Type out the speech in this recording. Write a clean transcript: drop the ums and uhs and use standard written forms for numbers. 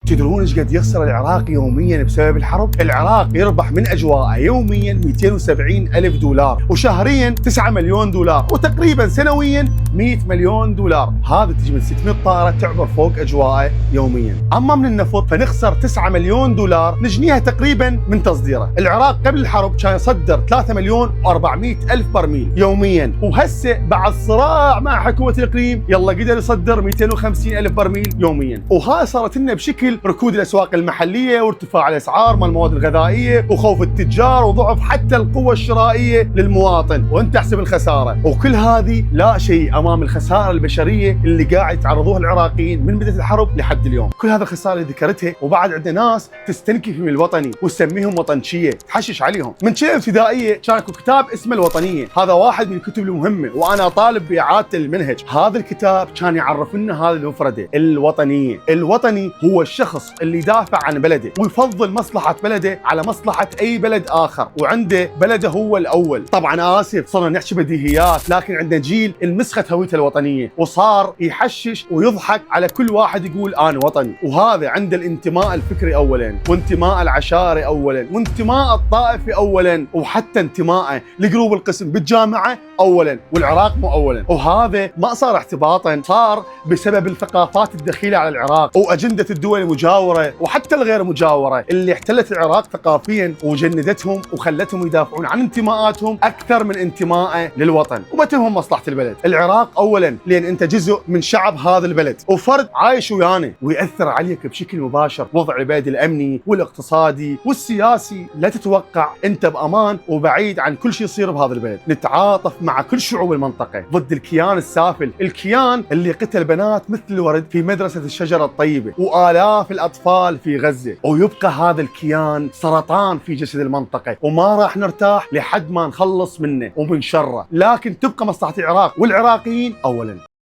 تدرون ايش قد يخسر العراق يوميا بسبب الحرب؟ العراق يربح من اجوائه يوميا 270 الف دولار، وشهريا 9 مليون دولار، وتقريبا سنويا 100 مليون دولار. هذا تجي من 600 طائره تعبر فوق اجوائه يوميا. اما من النفط فنخسر 9 مليون دولار نجنيها تقريبا من تصديره. العراق قبل الحرب كان يصدر 3 مليون و400 الف برميل يوميا، وهسه بعد صراع مع حكومه الاقليم يلا قدر يصدر 250 الف برميل يوميا. وهاي صارت لنا بشكل ركود الاسواق المحليه وارتفاع الاسعار مال المواد الغذائيه وخوف التجار وضعف حتى القوه الشرائيه للمواطن، وانت احسب الخساره. وكل هذه لا شيء امام الخساره البشريه اللي قاعد يتعرضوها العراقيين من بدايه الحرب لحد اليوم. كل هذا الخساره اللي ذكرتها، وبعد عندنا ناس تستنكف من الوطني وتسميهم وطنشيه، تحشش عليهم. من شيء ابتدائيه كان اكو كتاب اسمه الوطنيه، هذا واحد من الكتب المهمه وانا طالب باعاده المنهج. هذا الكتاب كان يعرف لنا هذه المفرده الوطنيه. الوطني هو الشخص اللي يدافع عن بلده ويفضل مصلحه بلده على مصلحه اي بلد اخر، وعنده بلده هو الاول. طبعا اسف صرنا نحكي بديهيات، لكن عندنا جيل انمسخت هويته الوطنيه وصار يحشش ويضحك على كل واحد يقول انا وطني. وهذا عنده الانتماء الفكري اولا، وانتماء العشائري اولا، وانتماء الطائفي اولا، وحتى انتمائه لجروب القسم بالجامعه اولا، والعراق مو اولا. وهذا ما صار احتباطا، صار بسبب الثقافات الدخيله على العراق واجنده الدول المجاوره وحتى الغير مجاوره اللي احتلت العراق ثقافيا وجندتهم وخلتهم يدافعون عن انتماءاتهم اكثر من انتمائه للوطن، وما تهمهم مصلحه البلد. العراق اولا لان انت جزء من شعب هذا البلد وفرد عايش ويانا وياثر عليك بشكل مباشر وضع البلد الامني والاقتصادي والسياسي. لا تتوقع انت بامان وبعيد عن كل شيء يصير بهذا البلد. نتعاطف مع كل شعوب المنطقه ضد الكيان السافل، الكيان اللي قتل بنات مثل الورد في مدرسه الشجره الطيبه والاف الاطفال في غزه، ويبقى هذا الكيان سرطان في جسد المنطقه، وما راح نرتاح لحد ما نخلص منه ومن شره. لكن تبقى مصلحه العراق والعراقيين اولا.